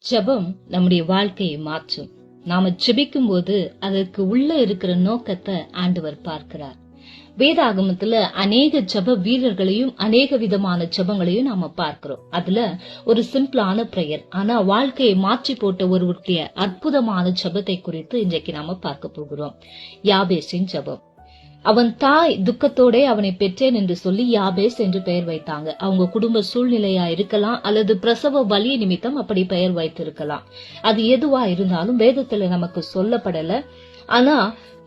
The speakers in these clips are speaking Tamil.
ஜெபம் நம்முடைய வாழ்க்கையை மாற்றும். நாம ஜெபிக்கும் போது அதற்கு உள்ள இருக்கிற நோக்கத்தை ஆண்டவர் பார்க்கிறார். வேதாகமத்துல அநேக ஜெப வீரர்களையும் அநேக விதமான ஜெபங்களையும் நாம பார்க்கிறோம். அதுல ஒரு சிம்பிளான பிரேயர், ஆனா வாழ்க்கையை மாற்றி போட்ட ஒருவருடைய அற்புதமான ஜெபத்தை குறித்து இன்றைக்கு நாம பார்க்க போகிறோம். யாபேசின் ஜெபம். அவன் தாய் துக்கத்தோட அவனை பெற்றேன் என்று சொல்லி யாபேஸ் என்று பெயர் வைத்தாங்க. அவங்க குடும்ப சூழ்நிலையா இருக்கலாம், அல்லது பிரசவ வலி நிமித்தம் அப்படி பெயர் வைத்திருக்கலாம். அது எதுவா இருந்தாலும் வேதத்துல நமக்கு சொல்லப்படல. ஆனா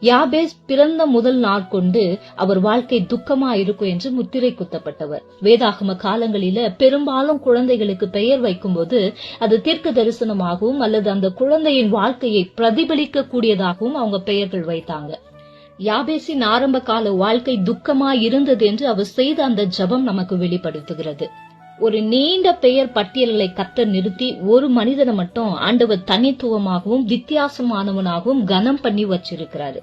யாபேஸ் பிறந்த முதல் நாள் கொண்டு அவர் வாழ்க்கை துக்கமா இருக்கும் என்று முத்திரை குத்தப்பட்டவர். வேதாகம காலங்களில பெரும்பாலும் குழந்தைகளுக்கு பெயர் வைக்கும் போது அது தீர்க்க தரிசனமாகவும் அல்லது அந்த குழந்தையின் வாழ்க்கையை பிரதிபலிக்க கூடியதாகவும் அவங்க பெயர்கள் வைத்தாங்க. யாபேசின் ஆரம்ப கால வாழ்க்கை துக்கமா இருந்தது என்று அவர் செய்த அந்த ஜெபம் நமக்கு வெளிப்படுத்துகிறது. ஒரு நீண்ட பெயர் பட்டியல்களை கர்த்தர் நிறுத்தி ஒரு மனிதனை மட்டும் ஆண்டவர் தனித்துவமாகவும் வித்தியாசமானவனாகவும் கனம் பண்ணி வச்சிருக்கிறாரு.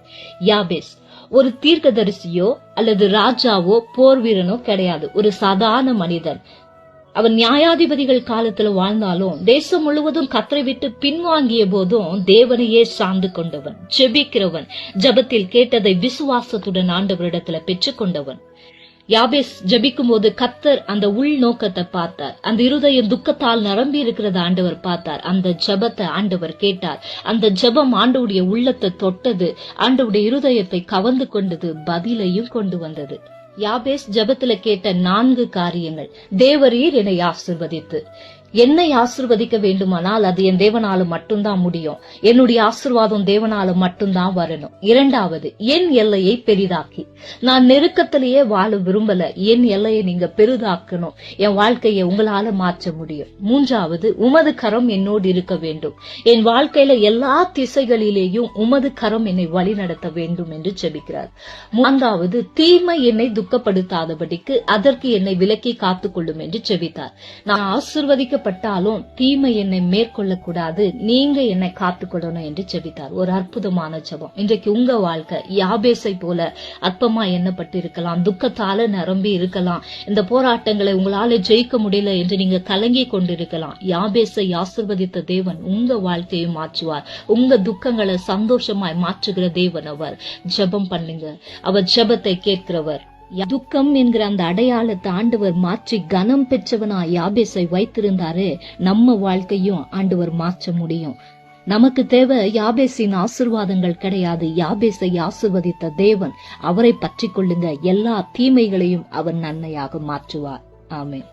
யாபேஸ் ஒரு தீர்க்கதரிசியோ அல்லது ராஜாவோ போர் வீரனோ கிடையாது, ஒரு சாதாரண மனிதன். அவன் நியாயாதிபதிகள் காலத்துல வாழ்ந்தாலும் தேசம் முழுவதும் கர்த்தரை விட்டு பின்வாங்கிய போதும் தேவனையே சார்ந்து கொண்டவன், ஜெபிக்கிறவன், ஜெபத்தில் கேட்டதை விசுவாசத்துடன் ஆண்டவரிடத்துல பெற்றுக் கொண்டவன். யாபேஸ் ஜெபிக்கும் போது கர்த்தர் அந்த உள் நோக்கத்தை பார்த்தார். அந்த இருதயம் துக்கத்தால் நிரம்பி இருக்கிறத ஆண்டவர் பார்த்தார். அந்த ஜெபத்தை ஆண்டவர் கேட்டார். அந்த ஜெபம் ஆண்டவருடைய உள்ளத்தை தொட்டது, ஆண்டவருடைய இருதயத்தை கவர்ந்து கொண்டது, பதிலையும் கொண்டு வந்தது. யாபேஸ் ஜெபத்துல கேட்ட 4 காரியங்கள். தேவரீர் என்னை ஆசீர்வதித்து, என்னை ஆசீர்வதிக்க வேண்டுமானால் அது என் தேவனால மட்டும்தான் முடியும். என்னுடைய ஆசீர்வாதம் தேவனால மட்டும்தான் வரணும். 2வது, என் எல்லையை பெரிதாக்கி, நான் நெருக்கத்திலேயே வாழ விரும்பல, என் எல்லையை நீங்க பெரிதாக்கணும், என் வாழ்க்கையை உங்களால மாற்ற முடியும். 3வது, உமது கரம் என்னோடு இருக்க வேண்டும், என் வாழ்க்கையில எல்லா திசைகளிலேயும் உமது கரம் என்னை வழி நடத்த வேண்டும் என்று ஜெபிக்கிறார். 4வது, தீமை என்னை துக்கப்படுத்தாதபடிக்கு அதற்கு என்னை விலக்கி காத்துக்கொள்ளும் என்று ஜெபித்தார். நான் ஆசீர்வதிக்க பட்டாலும் தீமை என்னை மேற்கொள்ள கூடாது, நீங்க என்னை காத்துக்கொள்ளணும் என்று ஜெபித்தார். ஒரு அற்புதமான ஜெபம். இன்றைக்கு உங்க வாழ்க்கை யாபேசை போல அற்பமா எண்ணப்பட்டு இருக்கலாம், துக்கத்தால நிரம்பி இருக்கலாம், இந்த போராட்டங்களை உங்களால ஜெயிக்க முடியல என்று நீங்க கலங்கி கொண்டிருக்கலாம். யாபேசை ஆசீர்வதித்த தேவன் உங்க வாழ்க்கையை மாற்றுவார். உங்க துக்கங்களை சந்தோஷமாய் மாற்றுகிற தேவன் அவர். ஜெபம் பண்ணுங்க, அவர் ஜெபத்தை கேட்கிறவர். துக்கம் என்கிற அந்த அடையாளத்தை ஆண்டவர் மாற்றி கனம் பெற்றவனா யாபேசை வைத்திருந்தாரு. நம்ம வாழ்க்கையும் ஆண்டவர் மாற்ற முடியும். நமக்கு தேவை யாபேசின் ஆசீர்வாதங்கள் கிடையாது, யாபேசை ஆசீர்வதித்த தேவன். அவரை பற்றி கொள்ளுங்க, எல்லா தீமைகளையும் அவர் நன்மையாக மாற்றுவார். ஆமென்.